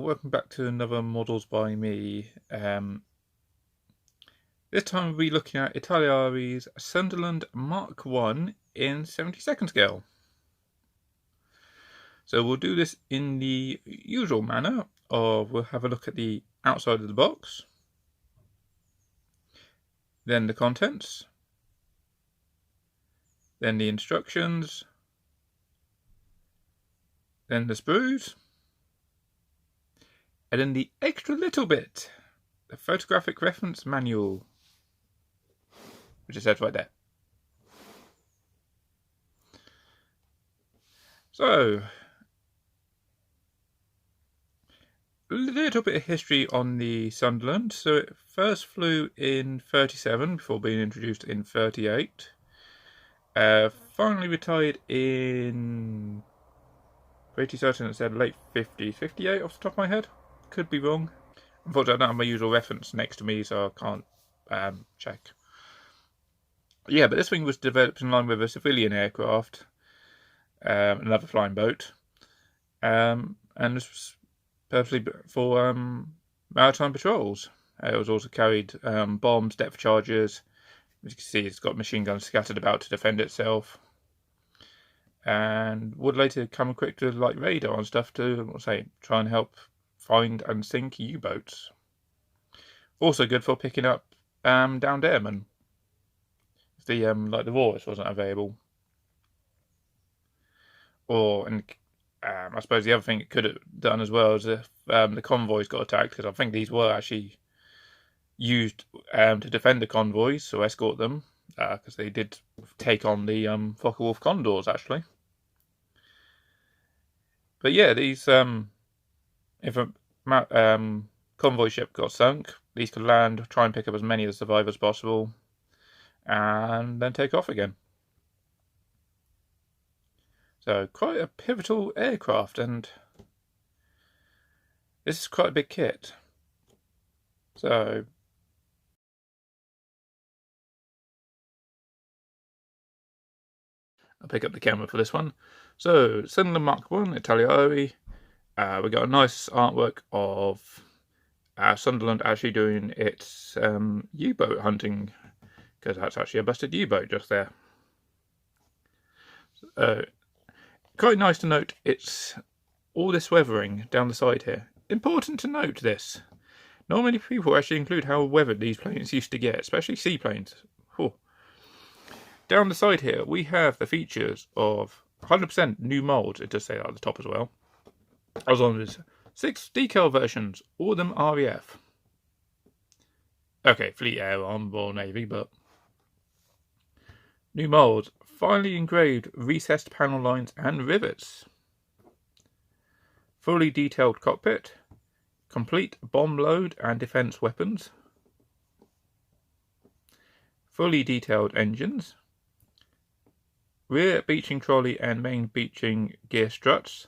welcome back to another Models by Me. This time we'll be looking at Italeri Sunderland Mk1 in 72nd scale. So we'll do this in the usual manner of we'll have a look at the outside of the box, then the contents, then the instructions, then the sprues, and then the extra little bit, the photographic reference manual, which is said right there. So, a little bit of history on the Sunderland. So it first flew in 37 before being introduced in 38. Finally retired in, pretty certain it said late 50s, 58 off the top of my head. Could be wrong. Unfortunately, I don't have my usual reference next to me, so I can't check. Yeah, but this thing was developed in line with a civilian aircraft, another flying boat, and this was purposely for maritime patrols. It was also carried bombs, depth charges. As you can see, it's got machine guns scattered about to defend itself, and would later come equipped with like radar and stuff to try and help find and sink U-boats. Also good for picking up downed airmen if the the Walrus wasn't available. Or I suppose the other thing it could have done as well is if the convoys got attacked, because I think these were actually used to defend the convoys, or escort them, because they did take on the Focke-Wulf Condors actually. But yeah, these if a convoy ship got sunk, these could land, try and pick up as many of the survivors as possible, and then take off again. So quite a pivotal aircraft, and this is quite a big kit. So I'll pick up the camera for this one. So Sunderland Mk1, Italeri. We got a nice artwork of Sunderland actually doing its U-boat hunting, because that's actually a busted U-boat just there. Quite nice to note it's all this weathering down the side here. Important to note this. Not many people actually include how weathered these planes used to get, especially seaplanes. Oh. Down the side here we have the features of 100% new molds. It does say that at the top as well. As long as 6 decal versions, all of them RAF. Okay, Fleet Air on Royal Navy, but new molds, finely engraved recessed panel lines and rivets. Fully detailed cockpit, complete bomb load and defense weapons. Fully detailed engines. Rear beaching trolley and main beaching gear struts.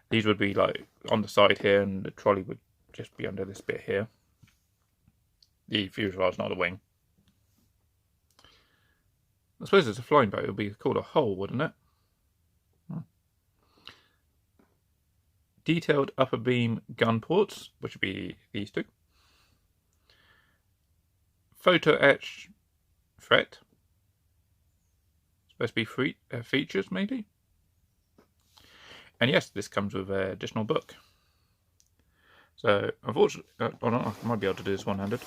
These would be like on the side here, and the trolley would just be under this bit here. The fuselage, not the wing. I suppose it's a flying boat, it would be called a hull, wouldn't it? Detailed upper beam gun ports, which would be these two. Photo etched fret. Supposed to be features, maybe? And yes, this comes with an additional book. So, unfortunately, I might be able to do this one-handed.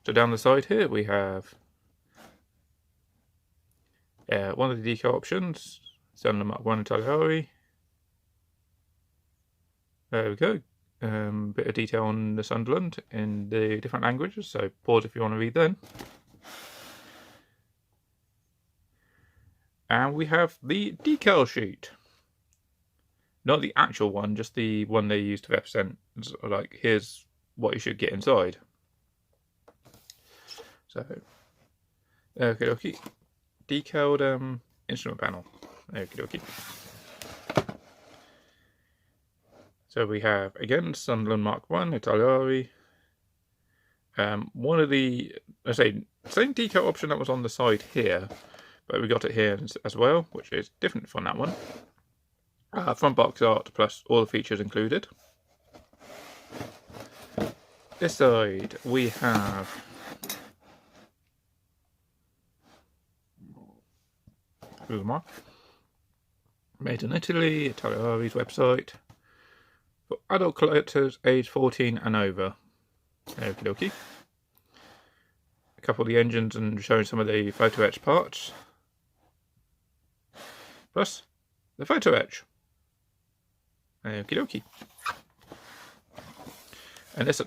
So down the side here we have one of the decal options, Sunderland Mk1 Italeri. There we go. Bit of detail on the Sunderland in the different languages, so pause if you want to read them. And we have the decal sheet. Not the actual one, just the one they use to represent, like, here's what you should get inside. So, okay, decaled instrument panel. Okay. So we have, again, Sunderland Mk1, Italeri. One of the, same decal option that was on the side here, but we got it here as well, which is different from that one. Front box art plus all the features included. This side we have made in Italy, Italeri website for adult collectors aged 14 and over. Okie dokie. A couple of the engines and showing some of the photo etch parts. Plus the photo etch. Okie dokie. And this,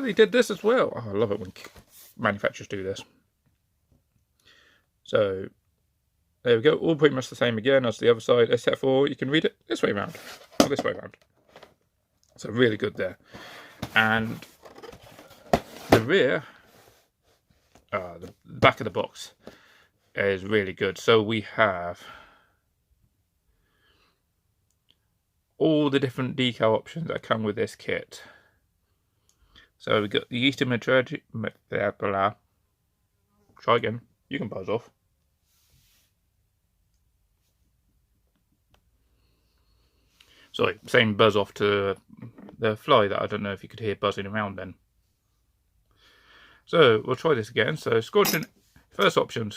they did this as well. Oh, I love it when manufacturers do this. So, there we go. All pretty much the same again as the other side, except for you can read it this way around, or this way around. So really good there. And the rear, the back of the box is really good. So we have all the different decal options that come with this kit. So we've got the Eastern Mediterranean. Try again. You can buzz off. Sorry, saying buzz off to the fly that I don't know if you could hear buzzing around then. So we'll try this again. So Squadron, first option,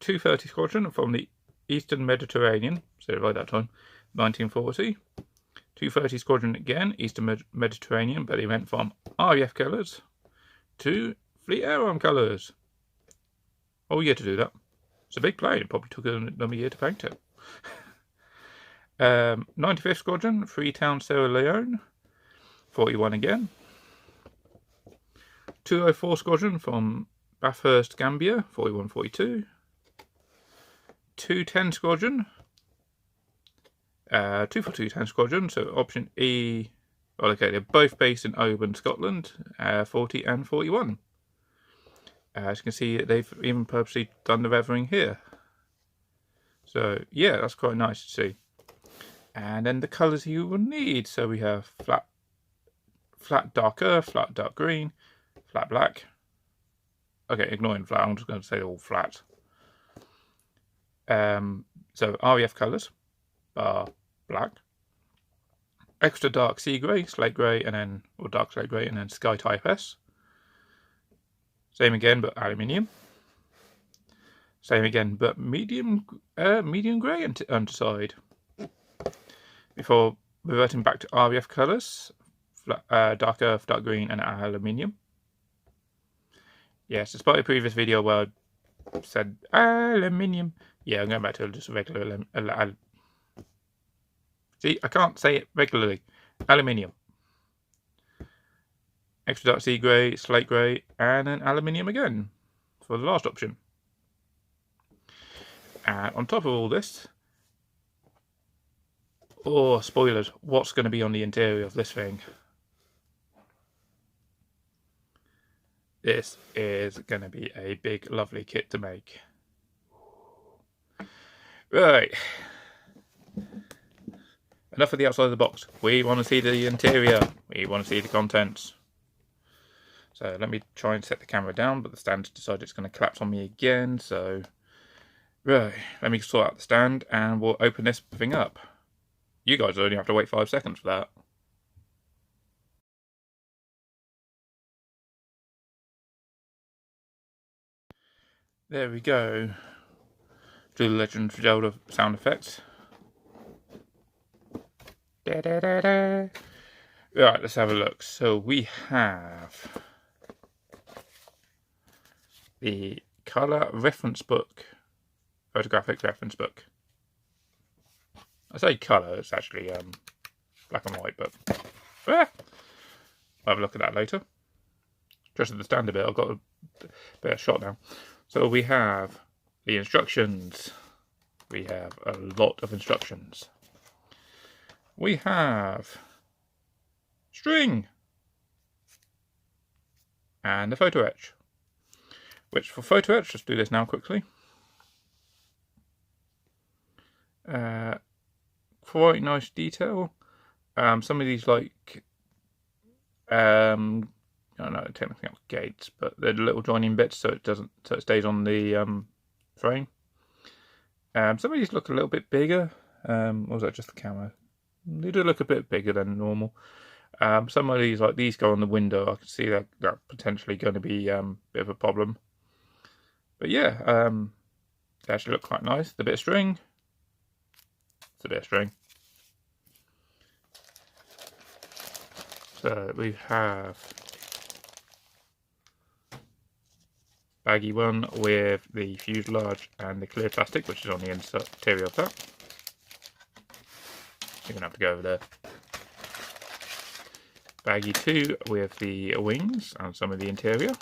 230 Squadron from the Eastern Mediterranean. Said it right that time. 1940. 230 Squadron again, Eastern Mediterranean, but he went from RAF colours to Fleet Air Arm colours. Oh, yeah, to do that. It's a big plane. It probably took them a year to paint it. 95th Squadron, Freetown, Sierra Leone, 41 again. 204 Squadron from Bathurst, Gambia, 41-42. 210 Squadron. 24210 Squadron, so option E. Well, okay, they're both based in Oban, Scotland, 40 and 41. As you can see, they've even purposely done the weathering here. So, yeah, that's quite nice to see. And then the colours you will need. So we have flat dark earth, flat dark green, flat black. Okay, ignoring flat, I'm just going to say they're all flat. So RAF colours are black, extra dark sea grey, slate grey, and then, or dark slate grey, and then sky type S. Same again, but aluminium. Same again, but medium grey underside. Before reverting back to RAF colours, dark earth, dark green, and aluminium. Yes, despite a previous video where I said aluminium, yeah, I'm going back to just regular see, I can't say it regularly. Aluminium. Extra dark sea grey, slate grey, and then aluminium again for the last option. And on top of all this, oh, spoilers, what's going to be on the interior of this thing? This is going to be a big, lovely kit to make. Right. Enough of the outside of the box. We want to see the interior. We want to see the contents. So let me try and set the camera down, but the stand decided it's going to collapse on me again. So, right, let me sort out the stand and we'll open this thing up. You guys only have to wait 5 seconds for that. There we go. Do the Legend of Zelda sound effects. Da, da, da, da. Right, let's have a look. So we have the colour reference book, photographic reference book. I say colour, it's actually black and white, but I'll have a look at that later. Just at the stand a bit, I've got a better shot now. So we have the instructions. We have a lot of instructions. We have string and the photo etch. Which for photo etch, let's do this now quickly. Quite nice detail. Some of these like I don't know, technically not gates, but they're the little joining bits, so it stays on the frame. Some of these look a little bit bigger. Or was that just the camera? They do look a bit bigger than normal. Some of these, like these, go on the window. I can see that potentially going to be a bit of a problem. But yeah, they actually look quite nice. The bit of string. It's a bit of string. So we have baggy one with the fuselage and the clear plastic, which is on the interior of that. You're going to have to go over there. Baggy 2 with the wings and some of the interior.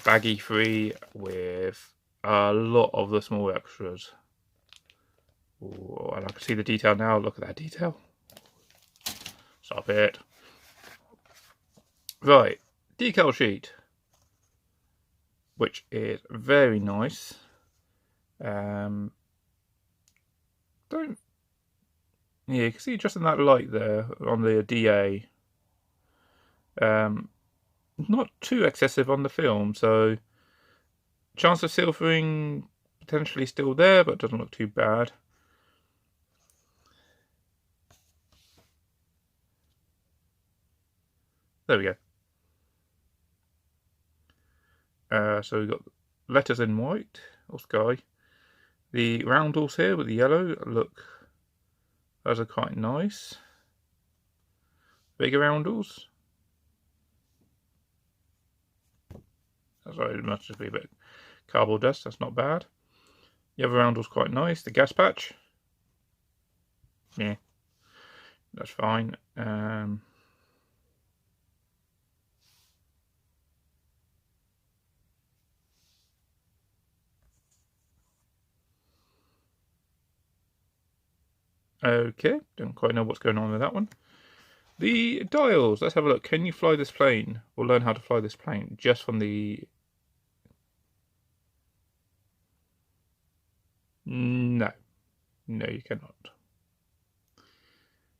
Baggy 3 with a lot of the small extras. Ooh, and I can see the detail now. Look at that detail. Stop it. Right, decal sheet, which is very nice. Yeah, you can see just in that light there on the DA. Not too excessive on the film, so chance of silvering potentially still there, but doesn't look too bad. There we go. So we've got letters in white or sky. The roundels here with the yellow look, those are quite nice. Bigger roundels. Sorry, it must just be a bit cardboard dust, that's not bad. The other roundel's quite nice. The gas patch, yeah, that's fine. Okay, don't quite know what's going on with that one. The dials, let's have a look. Can you fly this plane, or learn how to fly this plane just from the... No, you cannot.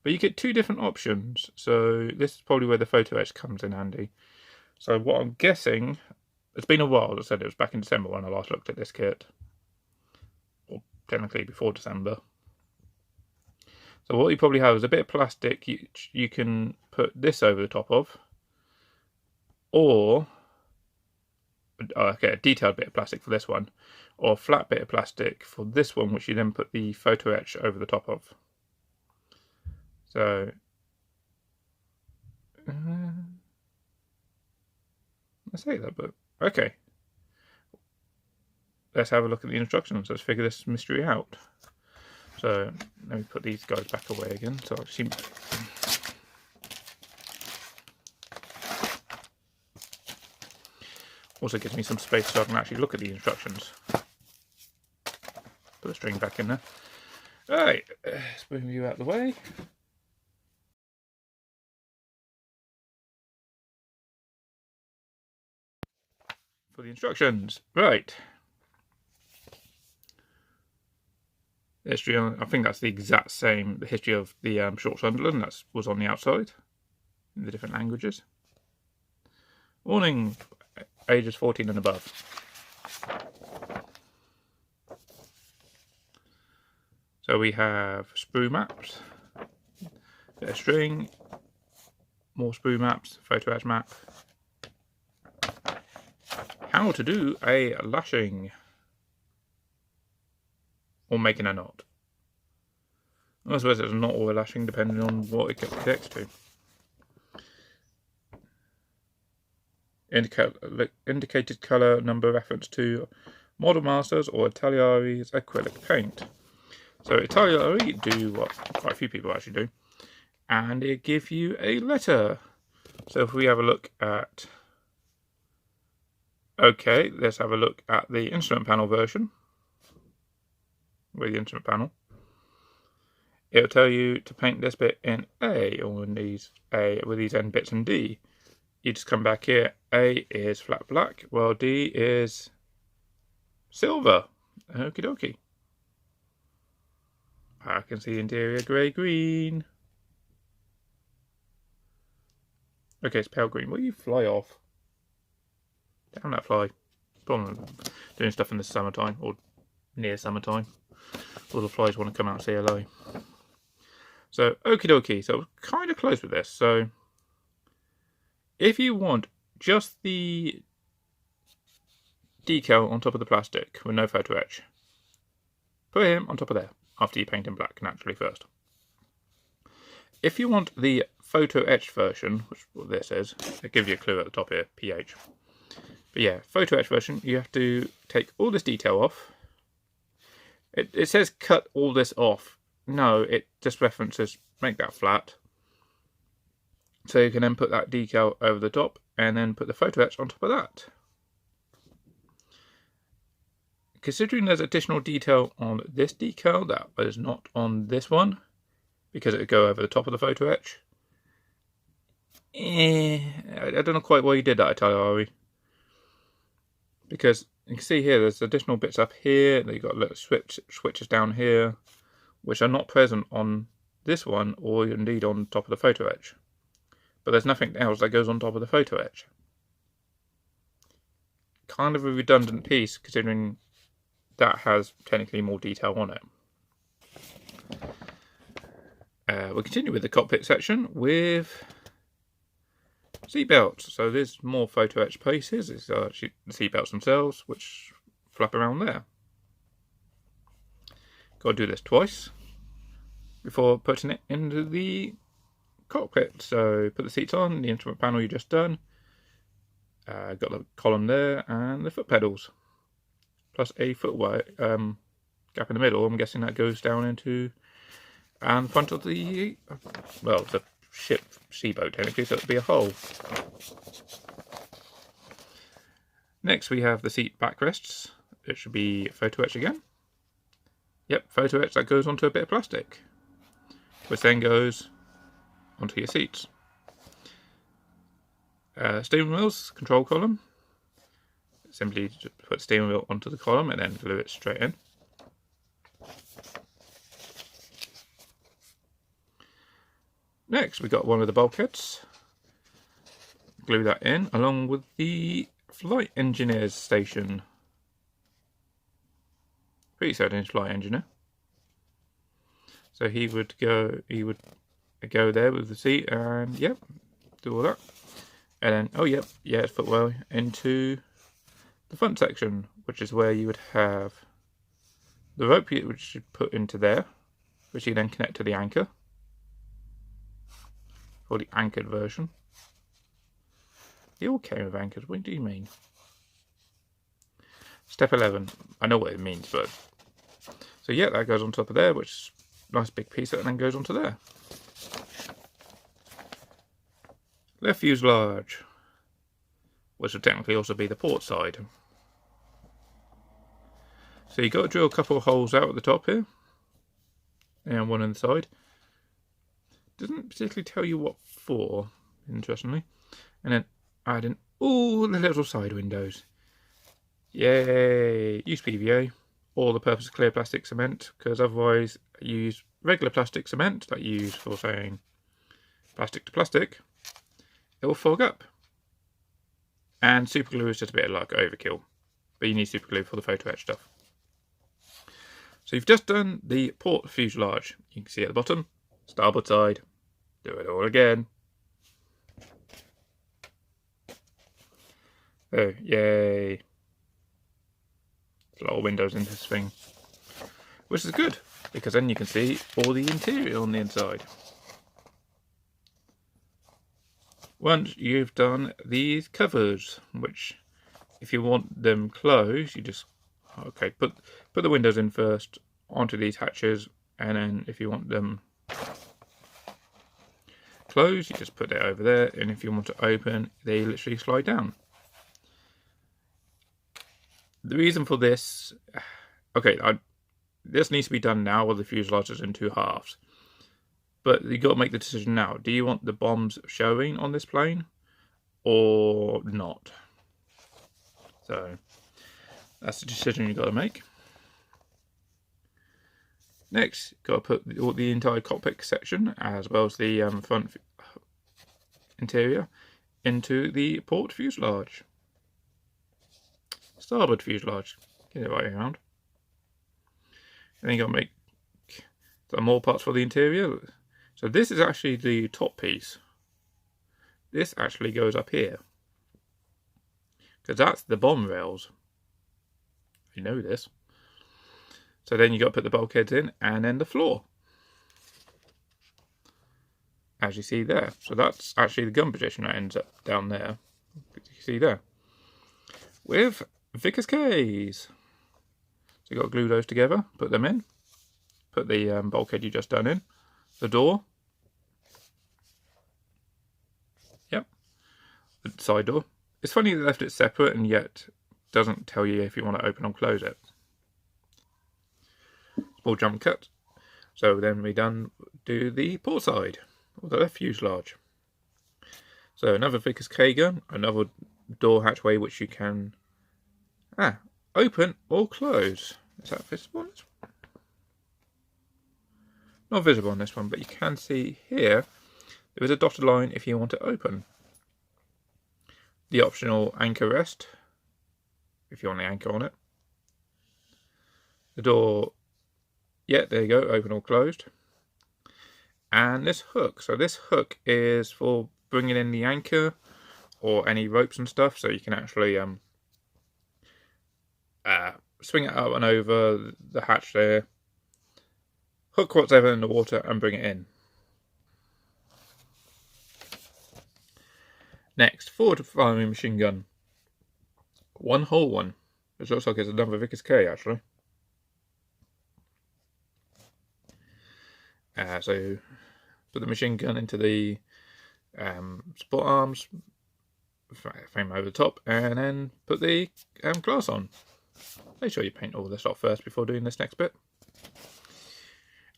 But you get two different options, so this is probably where the photo etch comes in handy. So what I'm guessing, it's been a while, as I said, it was back in December when I last looked at this kit. Or technically before December. So what you probably have is a bit of plastic you can put this over the top of, or a detailed bit of plastic for this one, or a flat bit of plastic for this one, which you then put the photo etch over the top of. So I say that, but okay. Let's have a look at the instructions. Let's figure this mystery out. So let me put these guys back away again. So I see. Also gives me some space so I can actually look at the instructions. Put the string back in there. Alright, let's move you out of the way. For the instructions, right. The history, I think that's the exact same, the history of the short Sunderland, that was on the outside, in the different languages. Warning, ages 14 and above. So we have sprue maps, bit of string, more sprue maps, photo etch map. How to do a lashing, or making a knot. I suppose it's a knot or a lashing depending on what it connects to. Indicated colour number reference to Model Masters or Italeri acrylic paint. So Italeri do what quite a few people actually do, and it gives you a letter. So if we have a look at, okay, let's have a look at the instrument panel version. With the instrument panel, it'll tell you to paint this bit in A, or in these A with these end bits in D. You just come back here. A is flat black, while D is silver. Okie dokie. I can see interior grey green. Okay, it's pale green. Will you fly off? Damn that fly. Probably doing stuff in the summertime, or near summertime. all the flies want to come out and say hello. So, okie dokie. So, kind of close with this. So, if you want just the decal on top of the plastic with no photo etch, put him on top of there after you paint him black naturally first. If you want the photo etched version, which is what this is, it gives you a clue at the top here, PH. But yeah, photo etched version, you have to take all this detail off. It says cut all this off. No, it just references make that flat. So you can then put that decal over the top and then put the photo etch on top of that. Considering there's additional detail on this decal that is not on this one, because it would go over the top of the photo etch. I don't know quite why you did that, Italeri. Because you can see here, there's additional bits up here. You've got little switches down here, which are not present on this one, or indeed on top of the photo etch. But there's nothing else that goes on top of the photo etch. Kind of a redundant piece, considering that has technically more detail on it. We'll continue with the cockpit section with seatbelts. So there's more photo etched pieces. It's actually the seatbelts themselves, which flap around there. Got to do this twice before putting it into the cockpit. So put the seats on, the instrument panel you just done. Got the column there and the foot pedals, plus a footway gap in the middle. I'm guessing that goes down into and front of the, well, the ship seaboat technically, so it'll be a hull. Next we have the seat backrests. It should be photo etch again. Yep, photo etch that goes onto a bit of plastic, which then goes onto your seats. Steering wheels, control column. Simply just put the steering wheel onto the column and then glue it straight in. Next, we got one of the bulkheads. Glue that in along with the flight engineer's station. Pretty certain flight engineer. So he would go there with the seat and yep, do all that. And then oh yep, yeah, it's footwell into the front section, which is where you would have the rope which you put into there, which you then connect to the anchor. Or the anchored version. They all came with anchors. What do you mean? Step 11. I know what it means, but so yeah, that goes on top of there, which is a nice big piece, and then goes onto there. Left fuselage, which would technically also be the port side. So you've got to drill a couple of holes out at the top here, and one on the side. Doesn't particularly tell you what for, interestingly. And then add in all the little side windows. Yay! Use PVA, or the purpose of clear plastic cement, because otherwise you use regular plastic cement that you use for saying plastic to plastic. It will fog up. And super glue is just a bit like overkill, but you need super glue for the photo etch stuff. So you've just done the port fuselage. You can see at the bottom, starboard side. Do it all again. Oh, yay. There's a lot of windows in this thing. Which is good, because then you can see all the interior on the inside. Once you've done these covers, which if you want them closed, you just, okay, put the windows in first onto these hatches, and then if you want them closed, you just put it over there, and if you want to open, they literally slide down. The reason for this, okay, this needs to be done now while the fuselage is in two halves, but you got to make the decision now. Do you want the bombs showing on this plane or not? So that's the decision you got to make. Next, got to put the entire cockpit section as well as the front interior into the port fuselage. Starboard fuselage, get it right around. And then you got to make some more parts for the interior. So this is actually the top piece. This actually goes up here, because that's the bomb rails. You know this. So then you got to put the bulkheads in, and then the floor, as you see there. So that's actually the gun position that ends up down there. You see there, with Vickers K's. So you got to glue those together, put them in, put the bulkhead you just done in, the door, yep, the side door. It's funny they left it separate and yet doesn't tell you if you want to open or close it. Small jump cut. So then we do the port side, or the left fuselage. So another Vickers K gun, another door hatchway which you can open or close. Is that visible on this one? Not visible on this one, but you can see here there is a dotted line if you want to open. The optional anchor rest, if you want the anchor on it. The door, yeah, there you go, open or closed. And this hook, so this hook is for bringing in the anchor or any ropes and stuff, so you can actually swing it up and over the hatch there, hook whatever in the water and bring it in. Next, forward firing machine gun. One whole one. It looks like it's another Vickers K actually. So put the machine gun into the support arms, frame over the top, and then put the glass on. Make sure you paint all this off first before doing this next bit.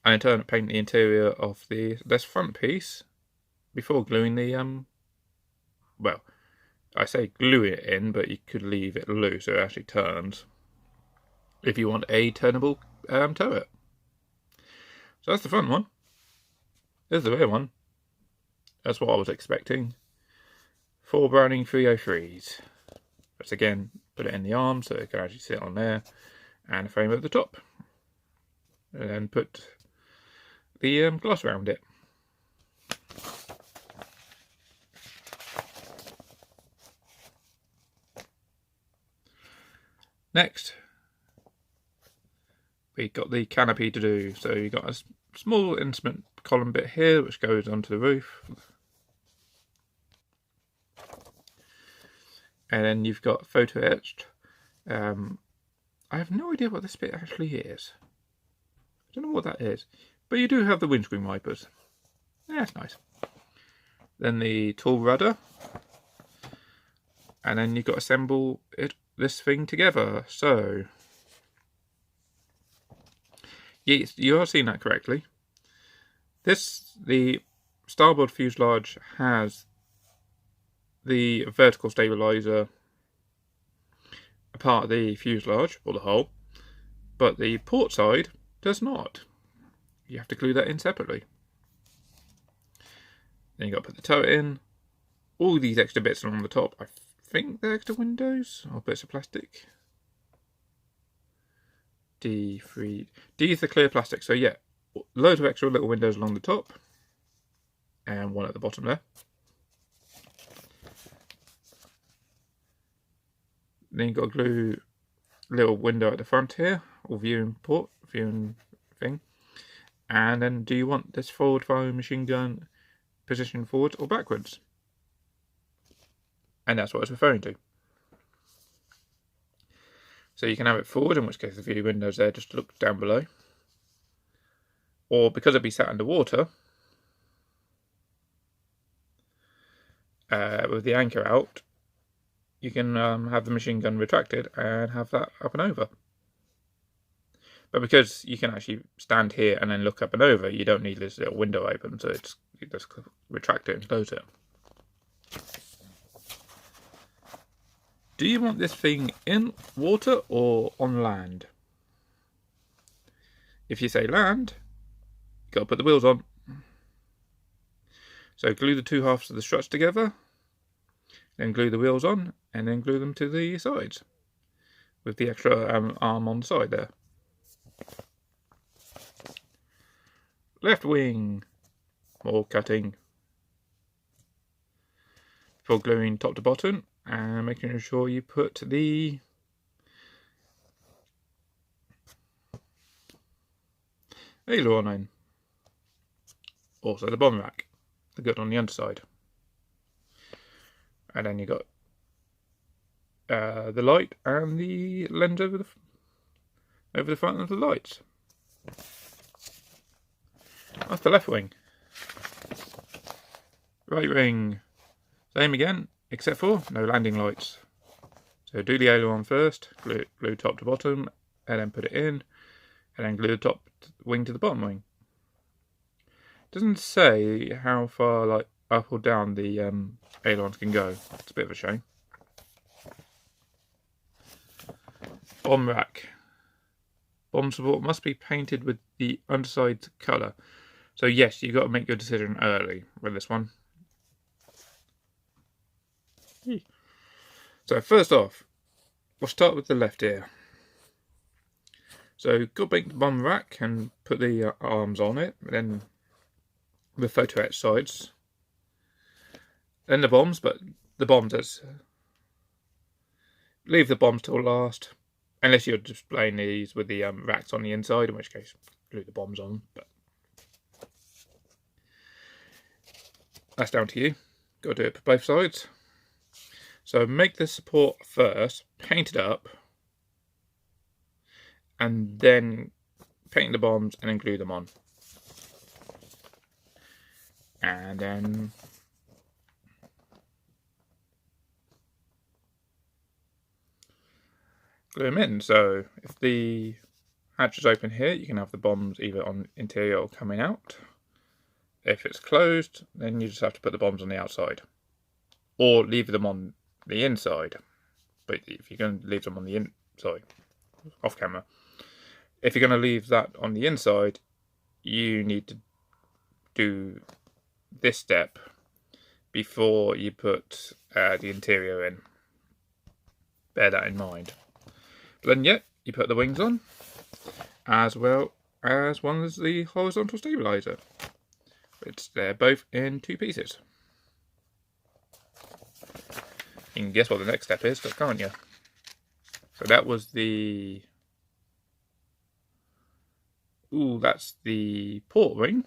And in turn, paint the interior of this front piece before gluing the well, I say glue it in, but you could leave it loose so it actually turns if you want a turnable turret. So that's the front one. There's the rear one. That's what I was expecting. 4 Browning 303s. But again, put it in the arm so it can actually sit on there, and a frame at the top. And then put the glass around it. Next, we got the canopy to do. So you got a small instrument column bit here which goes onto the roof, and then you've got photo etched. I have no idea what this bit actually is. I don't know what that is, but you do have the windscreen wipers. Yeah, that's nice. Then the tall rudder, and then you've got to assemble this thing together. So yes, you are seeing that correctly. The starboard fuselage has the vertical stabilizer a part of the fuselage or the hull, but the port side does not. You have to glue that in separately. Then you got to put the turret in. All these extra bits along the top, I think they're extra windows or bits of plastic. D is the clear plastic. So yeah, loads of extra little windows along the top, and one at the bottom there. Then you've got to glue a little window at the front here, or viewing thing. And then, do you want this forward firing machine gun positioned forwards or backwards? And that's what it's referring to. So you can have it forward, in which case the view windows there just look down below. Or because it'd be sat underwater, with the anchor out, you can have the machine gun retracted and have that up and over. But because you can actually stand here and then look up and over, you don't need this little window open, so you just retract it and close it. Do you want this thing in water or on land? If you say land, you've got to put the wheels on. So glue the two halves of the struts together, then glue the wheels on, and then glue them to the sides with the extra arm on the side there. Left wing. More cutting. Before gluing top to bottom and making sure you put the aileron in. Also the bomb rack, the gut on the underside. And then you got the light and the lens over the front of the lights. That's the left wing. Right wing. Same again, except for no landing lights. So do the aileron first, glue top to bottom, and then put it in, and then glue the top wing to the bottom wing. It doesn't say how far, like, up or down the ailerons can go. It's a bit of a shame. Bomb rack. Bomb support must be painted with the underside colour. So yes, you've got to make your decision early with this one. So first off, we'll start with the left ear. So go make the bomb rack and put the arms on it, then the photo etch sides. Then the bombs, but the bombs, leave the bombs till last, unless you're displaying these with the racks on the inside, in which case glue the bombs on. But that's down to you. Got to do it for both sides. So make the support first, paint it up, and then paint the bombs and then glue them on. And then glue them in. So if the hatch is open here, you can have the bombs either on interior or coming out. If it's closed, then you just have to put the bombs on the outside. Or leave them on the inside. But if you're going to leave them on the off camera. If you're going to leave that on the inside, you need to do this step before you put the interior in. Bear that in mind. But then, yeah, you put the wings on, as well as one is the horizontal stabilizer. They're both in 2 pieces. You can guess what the next step is, can't you? So that was the... Ooh, that's the port ring.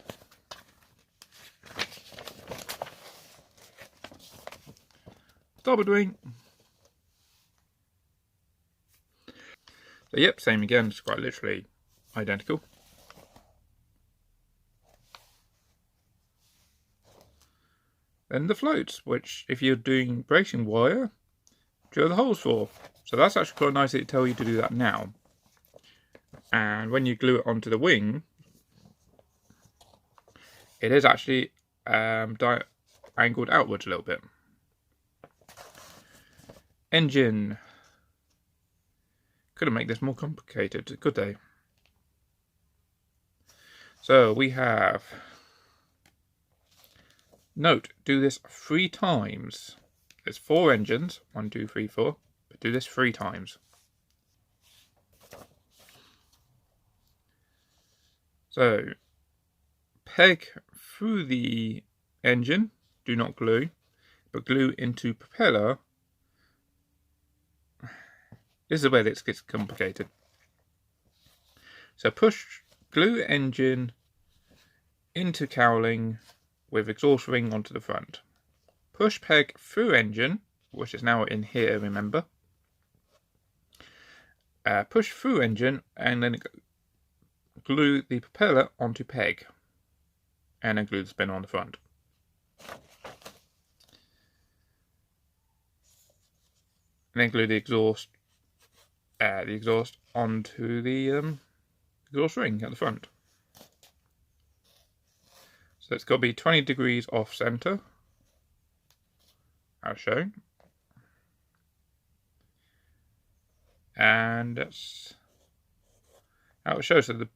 Starboard wing. So yep, same again, it's quite literally identical. Then the floats, which if you're doing bracing wire, drill the holes for. So that's actually quite nice that it tells you to do that now. And when you glue it onto the wing, it is actually angled outwards a little bit. Engine. Couldn't make this more complicated, could they? So we have... Note, do this 3 times. There's 4 engines. 1, 2, 3, 4. But do this 3 times. So, peg through the engine. Do not glue. But glue into propeller. This is where this gets complicated. So glue engine into cowling with exhaust ring onto the front. Push peg through engine, which is now in here, remember. Push through engine and then glue the propeller onto peg. And then glue the spinner on the front. And then glue the exhaust onto the exhaust ring at the front. So it's got to be 20 degrees off center, as shown. And that's how it shows. So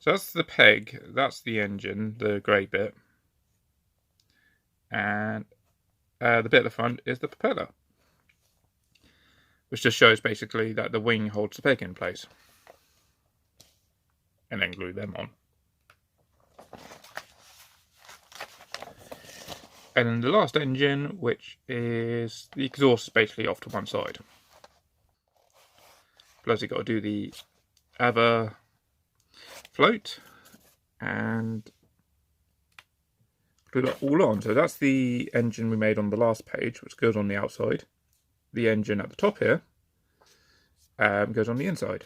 that's the peg, that's the engine, the grey bit. And the bit at the front is the propeller, which just shows basically that the wing holds the peg in place. and then glue them on. And then the last engine, which is the exhaust, is basically off to one side. Plus you've got to do the other float and glue that all on. So that's the engine we made on the last page, which goes on the outside. The engine at the top here goes on the inside.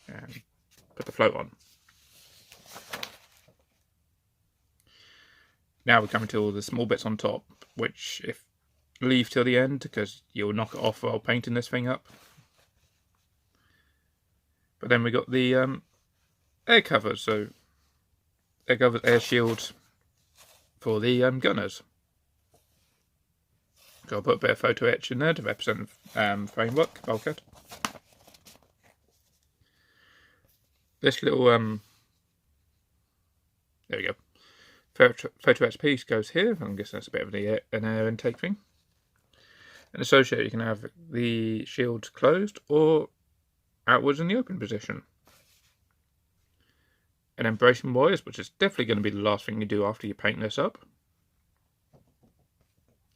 And put the float on. Now we're coming to all the small bits on top, which if leave till the end, because you'll knock it off while painting this thing up. But then we got the air covers, so air covers, air shields for the gunners. So I'll put a bit of photo etch in there to represent framework, bulkhead. This little, there we go, photo etch piece goes here. I'm guessing that's a bit of an air intake thing. And associated, you can have the shields closed or outwards in the open position. And then bracing wires, which is definitely going to be the last thing you do after you paint this up.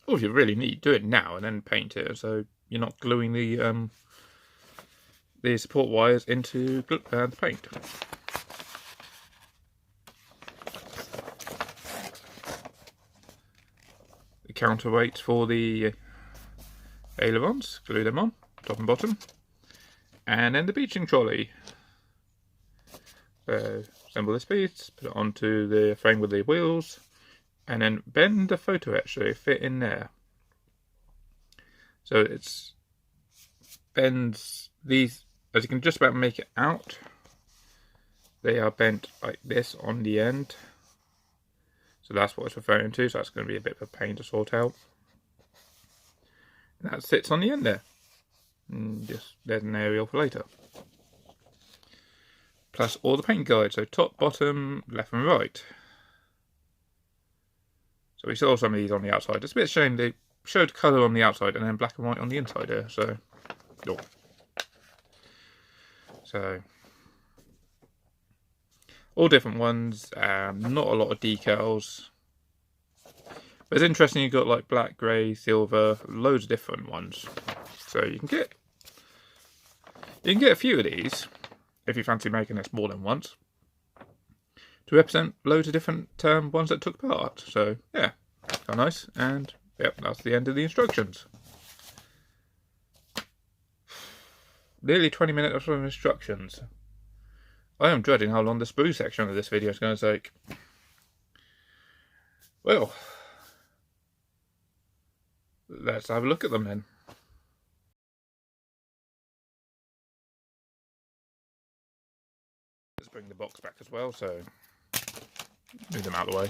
Or if you really need, do it now and then paint it, so you're not gluing the support wires into the paint. The counterweights for the ailerons, glue them on, top and bottom. And then the beaching trolley. Assemble this piece, put it onto the frame with the wheels, and then bend the photo etch so they fit in there. So it's bends these, as you can just about make it out, they are bent like this on the end. So that's what it's referring to, so that's going to be a bit of a pain to sort out. And that sits on the end there. And just there's an aerial for later. Plus all the paint guides, so top, bottom, left and right. So we saw some of these on the outside. It's a bit shame they showed colour on the outside and then black and white on the inside here, so oh. So all different ones, not a lot of decals. But it's interesting, you've got like black, grey, silver, loads of different ones. So you can get a few of these if you fancy making this more than once, to represent loads of different ones that took part. So yeah, kind of nice. And yep, that's the end of the instructions. Nearly 20 minutes of instructions. I am dreading how long the sprue section of this video is going to take. Well, let's have a look at them then. Let's bring the box back as well, so move them out of the way.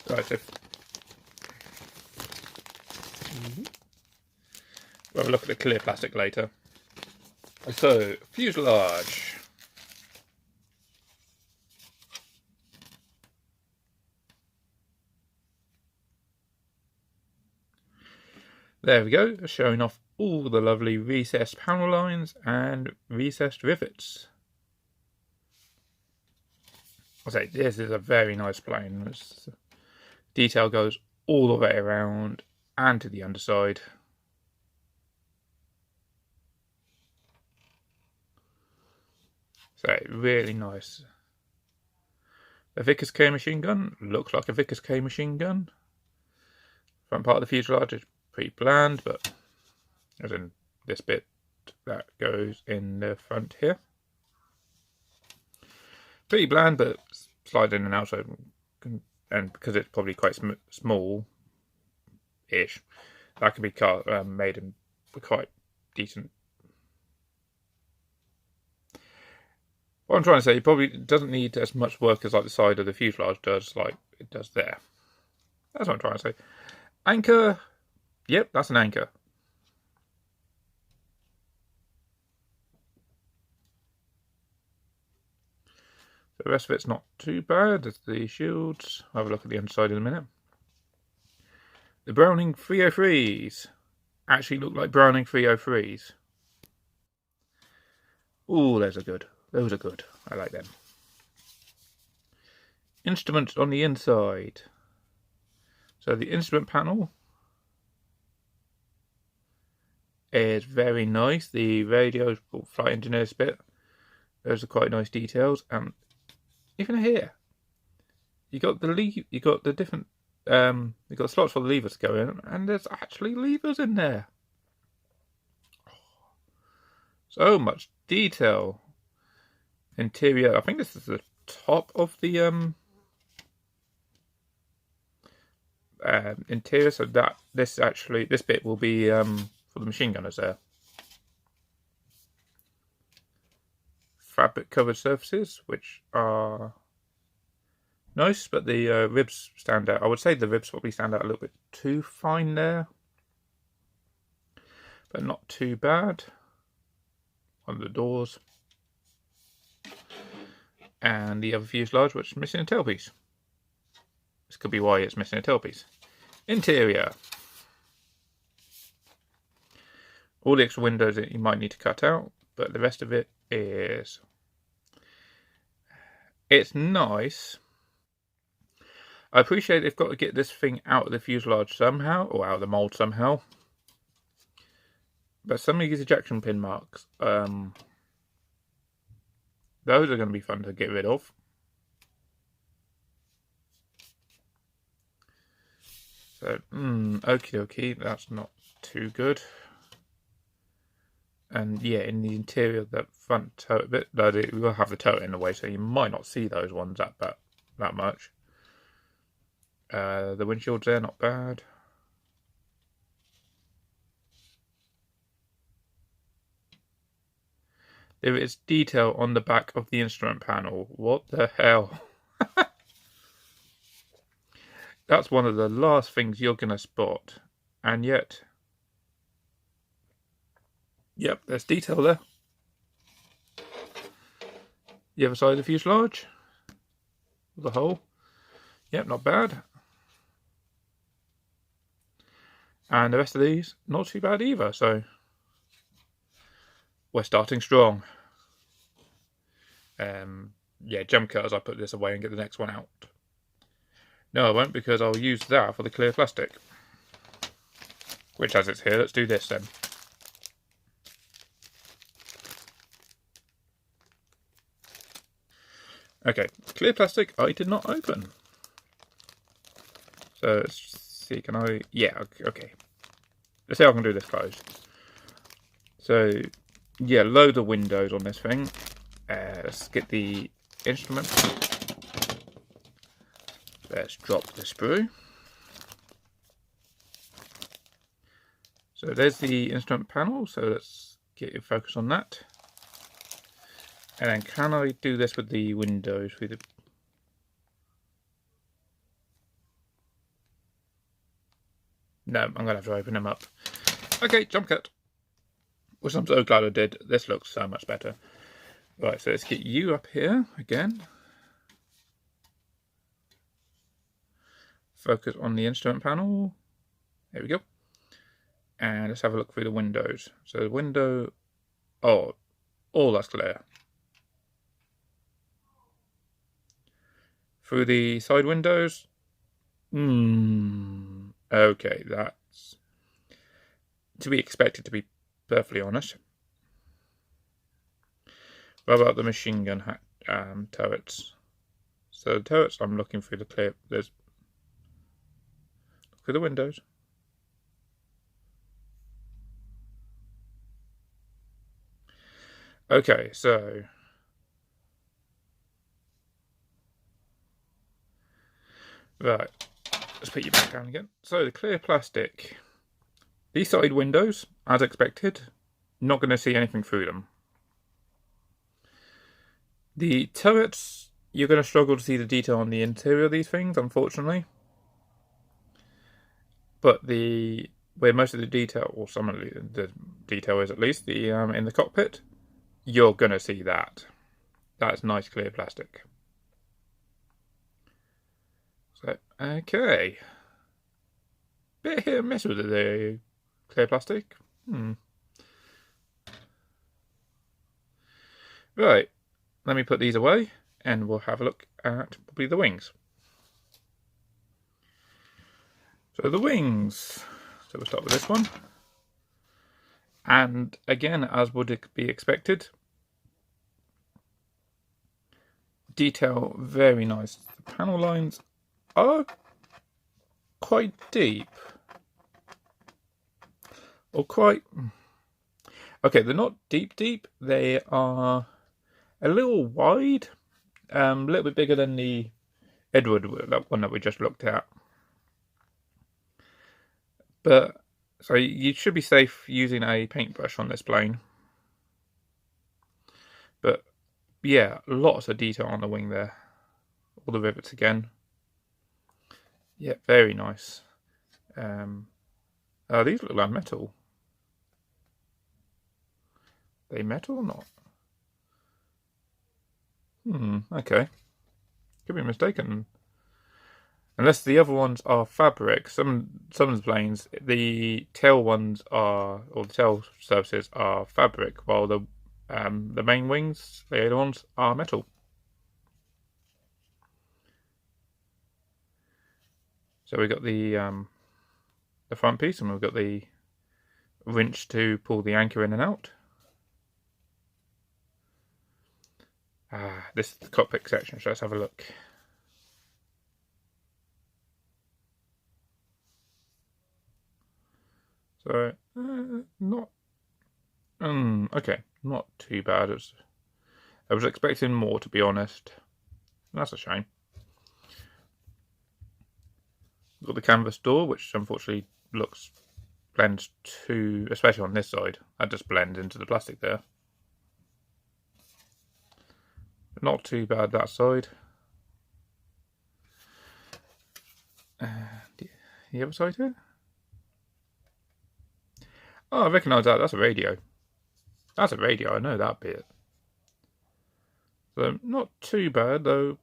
Right, so we'll have a look at the clear plastic later. So, fuselage. There we go, showing off all the lovely recessed panel lines and recessed rivets. I say, this is a very nice plane. This detail goes all the way around and to the underside. So, really nice. A Vickers K machine gun, looks like a Vickers K machine gun. Front part of the fuselage is pretty bland, but as in this bit that goes in the front here. Pretty bland, but slide in and out, so, and because it's probably quite small-ish, that can be made in quite decent. What I'm trying to say, it probably doesn't need as much work as like the side of the fuselage does, like it does there. That's what I'm trying to say. Anchor, yep, that's an anchor. The rest of it's not too bad. There's the shields. I'll have a look at the underside in a minute. The Browning 303s actually look like Browning 303s. Ooh, those are good. Those are good. I like them. Instruments on the inside. So the instrument panel is very nice. The radio flight engineer's bit, those are quite nice details. And even here, you got the different you got slots for the levers to go in, and there's actually levers in there. So much detail. Interior. I think this is the top of the interior, so that this bit will be for the machine gunners there. Fabric covered surfaces, which are nice, but the ribs stand out. I would say the ribs probably stand out a little bit too fine there, but not too bad. On the doors. And the other fuselage, which is missing a tailpiece. This could be why it's missing a tailpiece. Interior. All the extra windows that you might need to cut out, but the rest of it is... It's nice. I appreciate they've got to get this thing out of the fuselage somehow, or out of the mould somehow. But some of these ejection pin marks, those are going to be fun to get rid of. So, okie dokie, that's not too good. And yeah, in the interior, that front turret bit, we will have the turret in the way, so you might not see those ones that much. The windshields there, not bad. There is detail on the back of the instrument panel. What the hell? That's one of the last things you're going to spot. And yet... Yep, there's detail there. The other side of the fuselage. The hole. Yep, not bad. And the rest of these, not too bad either, so... We're starting strong. Yeah, jump cutters, I'll put this away and get the next one out. No, I won't, because I'll use that for the clear plastic. Which, as it's here, let's do this then. Okay, clear plastic I did not open. So, let's see, can I... Yeah, okay. Let's see how I can do this closed. So... Yeah, load of windows on this thing. Let's get the instrument. Let's drop the sprue. So there's the instrument panel, so let's get your focus on that. And then can I do this with the windows? No, I'm going to have to open them up. Okay, jump cut. Which I'm so glad I did. This looks so much better. Right, so let's get you up here again. Focus on the instrument panel. There we go. And let's have a look through the windows. So the window... Oh, all that's clear. Through the side windows... Okay, that's... to be expected, to be perfectly honest. What about the machine gun turrets? So the turrets, I'm looking through the clear. Look through the windows. Okay, so right, let's put you back down again. So the clear plastic. These side windows, as expected, not going to see anything through them. The turrets, you're going to struggle to see the detail on the interior of these things, unfortunately. But where most of the detail, or some of the detail is at least, in the cockpit, you're going to see that. That's nice clear plastic. So, okay. Bit hit and miss with the clear plastic. Right. let me put these away and we'll have a look at probably the wings. So the wings, so we'll start with this one. And again, as would be expected, detail very nice. The panel lines are quite deep. Or quite... Okay, they're not deep, they are a little wide, a little bit bigger than the Edward, that one that we just looked at. But, so you should be safe using a paintbrush on this plane. But, yeah, lots of detail on the wing there. All the rivets again. Yeah, very nice. These look like metal. Are they metal or not? Okay. Could be mistaken. Unless the other ones are fabric. Some of the planes, the tail ones are, or the tail surfaces are fabric, while the main wings, the other ones, are metal. So we've got the front piece, and we've got the winch to pull the anchor in and out. This is the cockpit section, so let's have a look. So, not... okay, not too bad. I was expecting more, to be honest. That's a shame. Got the canvas door, which unfortunately blends too, especially on this side. That just blends into the plastic there. Not too bad that side. The other side here? Oh, I recognise that. That's a radio. That's a radio. I know that bit. So not too bad, though.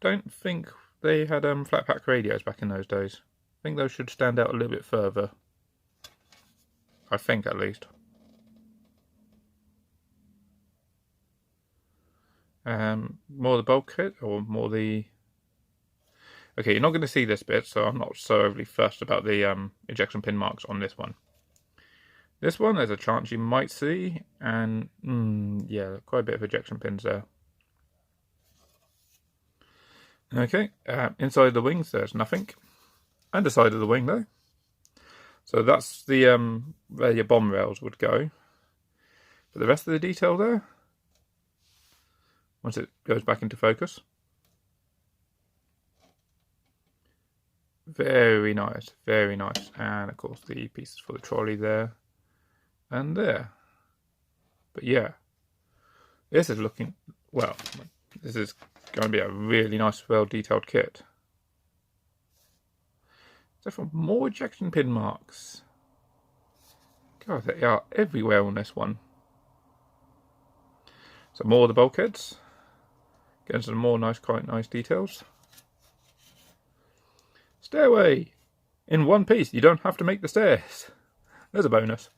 Don't think they had flat pack radios back in those days. I think those should stand out a little bit further. I think, at least. More the bulkhead, or more the... Okay, you're not going to see this bit, so I'm not so overly fussed about the ejection pin marks on this one. This one, there's a chance you might see, and yeah, quite a bit of ejection pins there. Okay, inside the wings, there's nothing. Underside of the wing, though. So that's the where your bomb rails would go. But the rest of the detail there, once it goes back into focus, very nice, very nice. And of course the pieces for the trolley there and there. But yeah, this is looking, well, this is going to be a really nice, well detailed kit. So for more ejection pin marks. God, they are everywhere on this one. So more of the bulkheads. Getting some more quite nice details. Stairway! In one piece, you don't have to make the stairs. There's a bonus.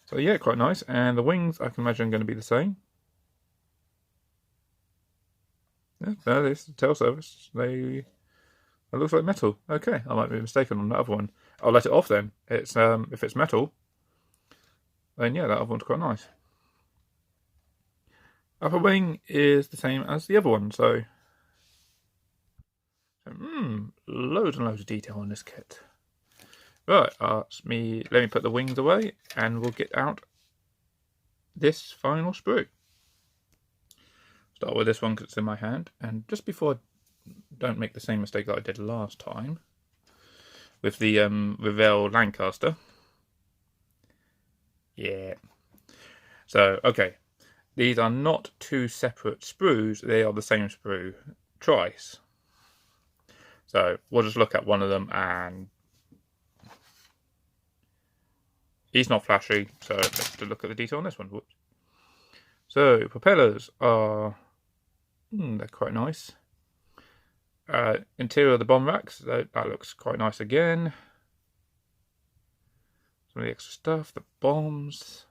So yeah, quite nice. And the wings, I can imagine, are going to be the same. Yeah, there it is, the tail surface. It looks like metal. Okay, I might be mistaken on that other one. I'll let it off then. It's if it's metal, then yeah, that other one's quite nice. Upper wing is the same as the other one, so loads and loads of detail on this kit. Right, let me put the wings away, and we'll get out this final sprue. Start with this one because it's in my hand, and just before I don't make the same mistake that I did last time with the Revell Lancaster. Yeah. So, okay. These are not two separate sprues, they are the same sprue twice. So, we'll just look at one of them, and he's not flashy, so let's look at the detail on this one. Whoops. So, propellers are, they're quite nice. Interior of the bomb racks, that looks quite nice again. Some of the extra stuff, the bombs.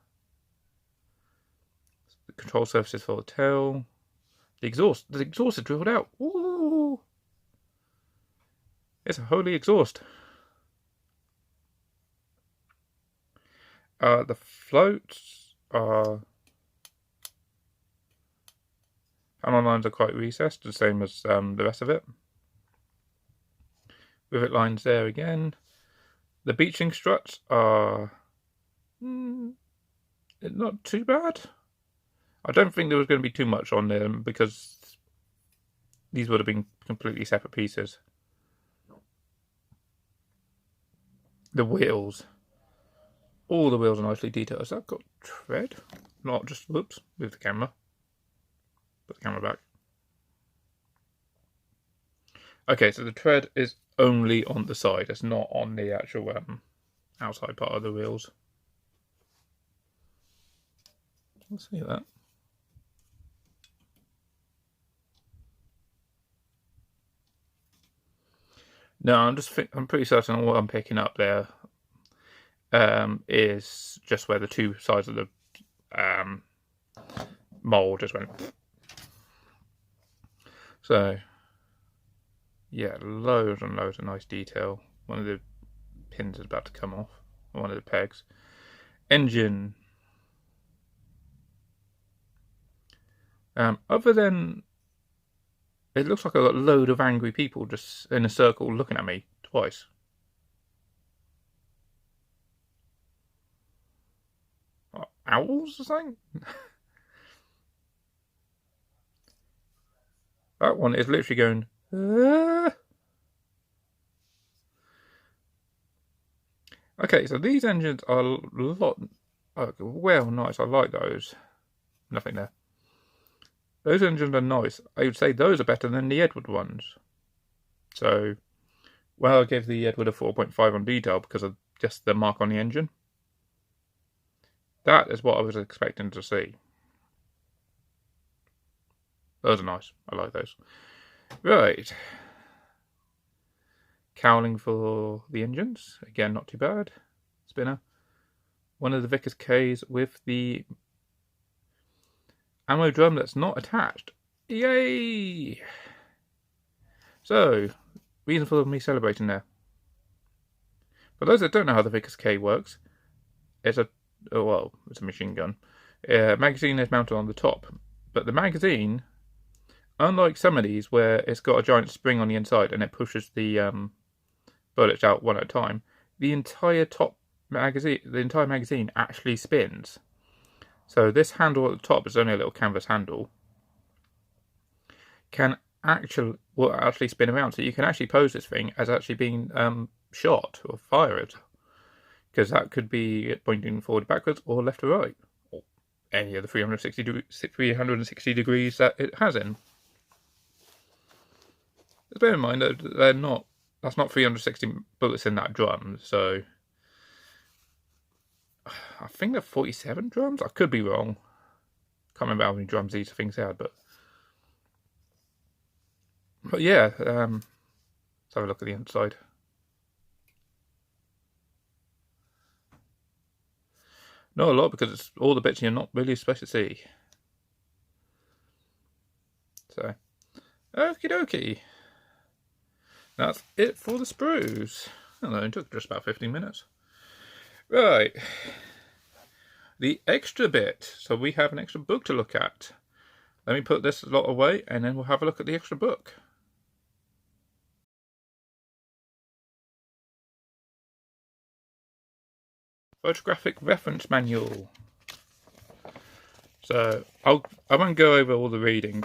The control surfaces for the tail. The exhaust is drilled out. Ooh! It's a holy exhaust. The floats are... panel lines are quite recessed, the same as the rest of it. Rivet lines there again. The beaching struts are not too bad. I don't think there was going to be too much on them because these would have been completely separate pieces. The wheels. All the wheels are nicely detailed. Has that got tread? Not just, whoops, move the camera. Put the camera back. Okay, so the tread is only on the side. It's not on the actual outside part of the wheels. Let's see that. No, I'm pretty certain what I'm picking up there is just where the two sides of the mould just went. So, yeah, loads and loads of nice detail. One of the pins is about to come off, one of the pegs. Engine. Other than, it looks like I've got a load of angry people just in a circle looking at me twice. Owls or something? That one is literally going, ah. Okay, so these engines are a lot, well, nice. I like those. Nothing there. Those engines are nice. I would say those are better than the Edward ones. So, well, I gave the Edward a 4.5 on detail because of just the mark on the engine. That is what I was expecting to see. Those are nice. I like those. Right. Cowling for the engines. Again, not too bad. Spinner. One of the Vickers Ks with the ammo drum that's not attached. Yay! So, reason for me celebrating there. For those that don't know how the Vickers K works, it's a machine gun. Magazine is mounted on the top, but the magazine, unlike some of these where it's got a giant spring on the inside and it pushes the bullets out one at a time, the entire magazine actually spins. So this handle at the top is only a little canvas handle. Will actually spin around, so you can actually pose this thing as actually being shot or fired, because that could be pointing forward, backwards, or left or right, or any of the 360 degrees that it has in. Just bear in mind that that's not 360 bullets in that drum, so I think they're 47 drums. I could be wrong. Can't remember how many drums these things had, but yeah, let's have a look at the inside. Not a lot, because it's all the bits you're not really supposed to see. So, okie dokie. That's it for the sprues. Well, it took just about 15 minutes. Right. The extra bit. So we have an extra book to look at. Let me put this lot away and then we'll have a look at the extra book. Photographic reference manual. So I won't go over all the reading,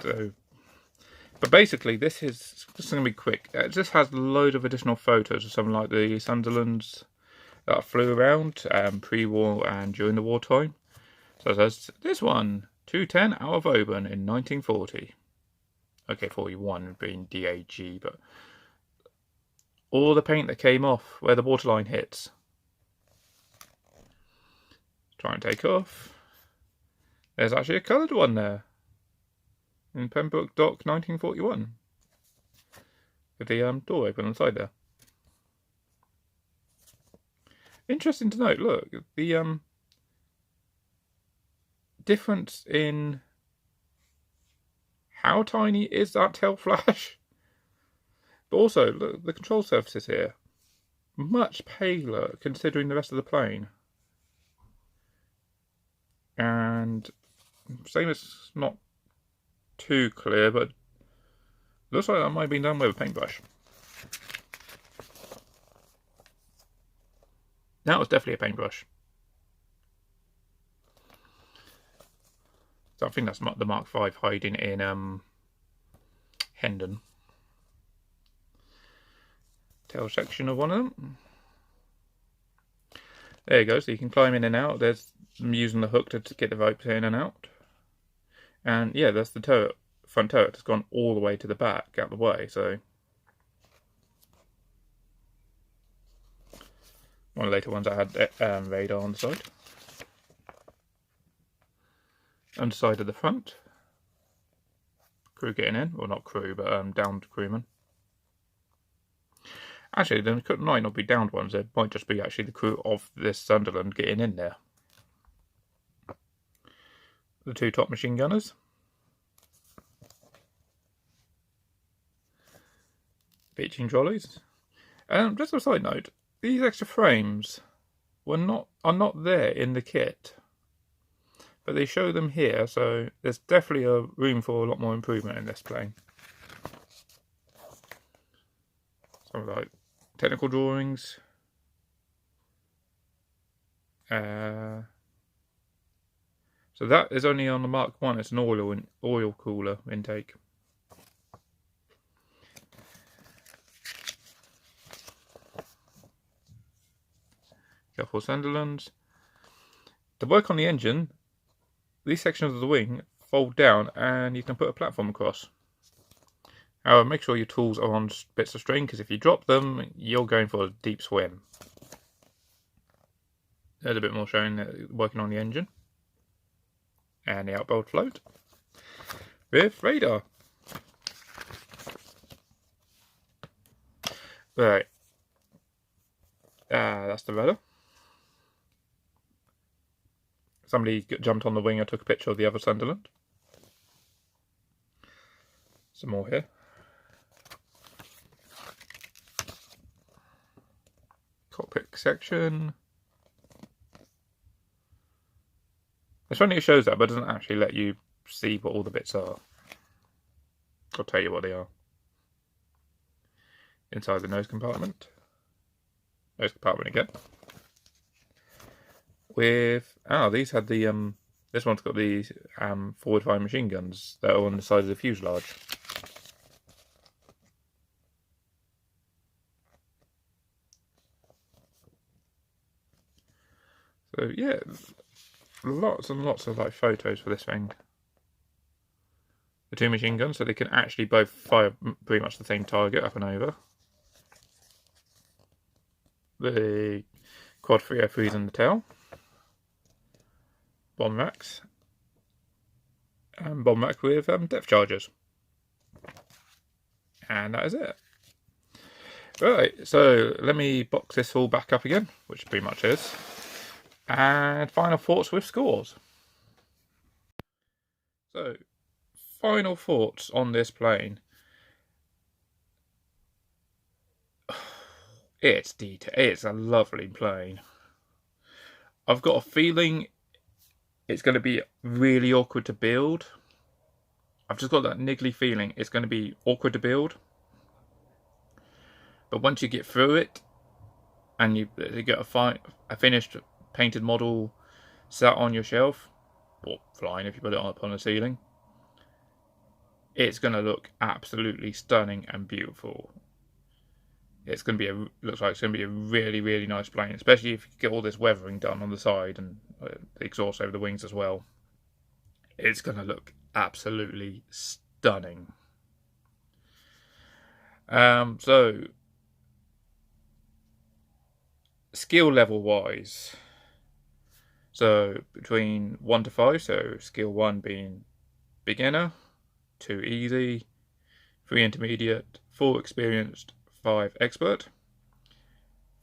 but basically this is just going to be quick. It just has a load of additional photos of something like the Sunderlands that flew around pre-war and during the wartime. So it says this one, 210 out of Oban in 1940. Okay, 41 being DAG, but all the paint that came off where the waterline hits. Try and take off. There's actually a coloured one there. In Pembroke Dock 1941. With the door open on the side there. Interesting to note, look, the difference in how tiny is that tail flash? But also, look, the control surfaces here, much paler considering the rest of the plane. And same as not too clear, but looks like that might have been done with a paintbrush. That was definitely a paintbrush. So I think that's the Mark V hiding in Hendon. Tail section of one of them. There you go, so you can climb in and out. There's using the hook to get the ropes in and out. And yeah, that's the turret, front turret that's gone all the way to the back, out the way, so. One of the later ones I had radar on the side. Underside of the front. Crew getting in, well not crew, but downed crewmen. Actually, there might not be downed ones, there might just be actually the crew of this Sunderland getting in there. The two top machine gunners. Beaching trolleys. Just a side note, these extra frames are not there in the kit. But they show them here, so there's definitely a room for a lot more improvement in this plane. Some like technical drawings. So that is only on the Mark 1. It's an oil cooler intake. Careful Sunderlands. To work on the engine, these sections of the wing fold down and you can put a platform across. However, make sure your tools are on bits of string, because if you drop them, you're going for a deep swim. There's a bit more showing working on the engine. And the outboard float. With radar. Right. That's the rudder. Somebody jumped on the wing and took a picture of the other Sunderland. Some more here. Cockpit section. It's funny it shows that, but it doesn't actually let you see what all the bits are. I'll tell you what they are. Inside the nose compartment. Nose compartment again. With these had the this one's got the forward fire machine guns that are on the side of the fuselage. So yeah, lots and lots of like photos for this thing. The two machine guns, so they can actually both fire pretty much the same target up and over. The quad 303s in the tail. Bomb racks. And bomb rack with depth chargers. And that is it. Right, so let me box this all back up again, which pretty much is. And final thoughts with scores. So, final thoughts on this plane. It's a lovely plane. I've got a feeling it's going to be really awkward to build. I've just got that niggly feeling it's going to be awkward to build. But once you get through it, and you get a finished painted model sat on your shelf, or flying if you put it up on a ceiling, it's going to look absolutely stunning and beautiful. It's going to be looks like it's going to be a really, really nice plane, especially if you get all this weathering done on the side and the exhaust over the wings as well. It's going to look absolutely stunning. So skill level wise, so between 1 to 5, so skill 1 being beginner, 2 easy, 3 intermediate, 4 experienced, 5 expert.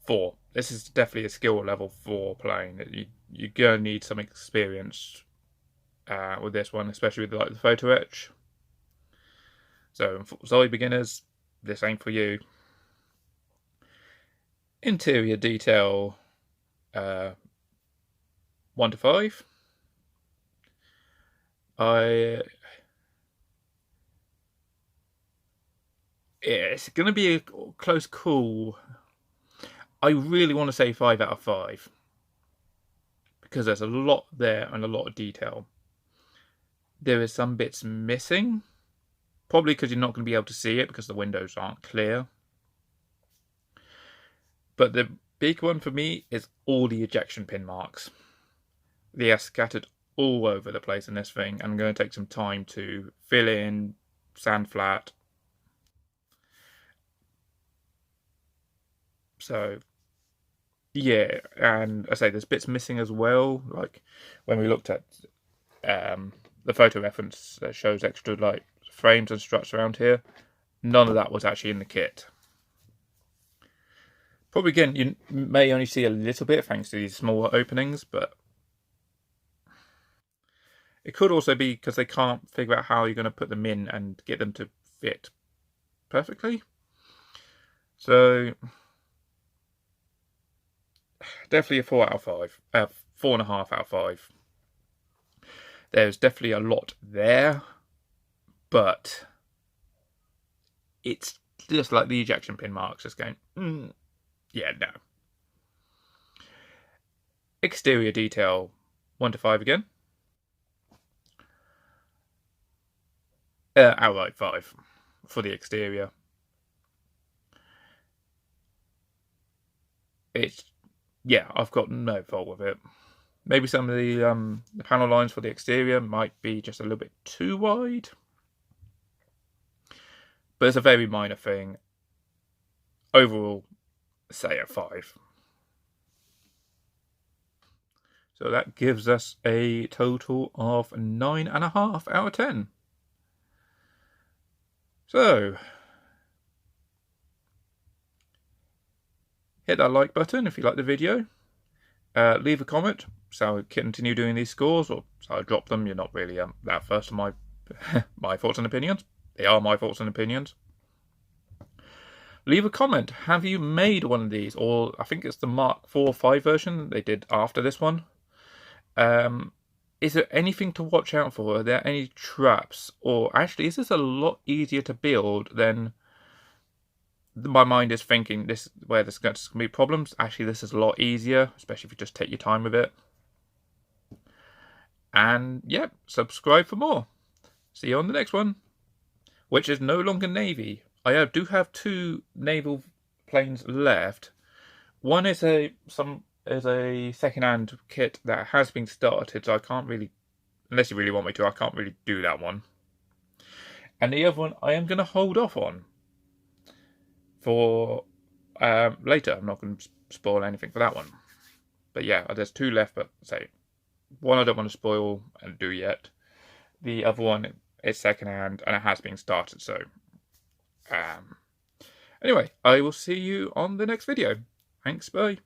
4. This is definitely a skill level 4 plane. You're going to need some experience with this one, especially with like the photo etch. So sorry beginners, this ain't for you. Interior detail 1 to 5. It's going to be a close call. I really want to say 5 out of 5 because there's a lot there and a lot of detail. There is some bits missing, probably because you're not going to be able to see it because the windows aren't clear. But the big one for me is all the ejection pin marks. They are scattered all over the place in this thing, and I'm going to take some time to fill in, sand flat. So yeah, and I say there's bits missing as well. Like when we looked at the photo reference that shows extra like frames and struts around here, none of that was actually in the kit. Probably again, you may only see a little bit thanks to these smaller openings, but it could also be because they can't figure out how you're going to put them in and get them to fit perfectly. So definitely a 4 out of 5, 4.5 out of 5. There's definitely a lot there, but it's just like the ejection pin marks, just going, yeah, no. Exterior detail 1 to 5 again. Outright 5 for the exterior. Yeah, I've got no fault with it. Maybe some of the panel lines for the exterior might be just a little bit too wide, but it's a very minor thing. Overall, say a 5. So that gives us a total of 9.5 out of 10. So, hit that like button if you like the video. Leave a comment so I continue doing these scores, or so I drop them. You're not really that first on my my thoughts and opinions. They are my thoughts and opinions. Leave a comment. Have you made one of these? Or I think it's the Mark 4 5 version they did after this one. Is there anything to watch out for? Are there any traps? Or actually, is this a lot easier to build than my mind is thinking this where there's going to be problems? Actually, this is a lot easier, especially if you just take your time with it. And yeah, subscribe for more. See you on the next one, which is no longer Navy. I do have 2 naval planes left. One is a second-hand kit that has been started, so I can't really, unless you really want me to, I can't really do that one. And the other one I am going to hold off on for later. I'm not going to spoil anything for that one. But yeah, there's 2 left, but say one I don't want to spoil and do yet. The other one is second-hand and it has been started, so anyway, I will see you on the next video. Thanks, bye.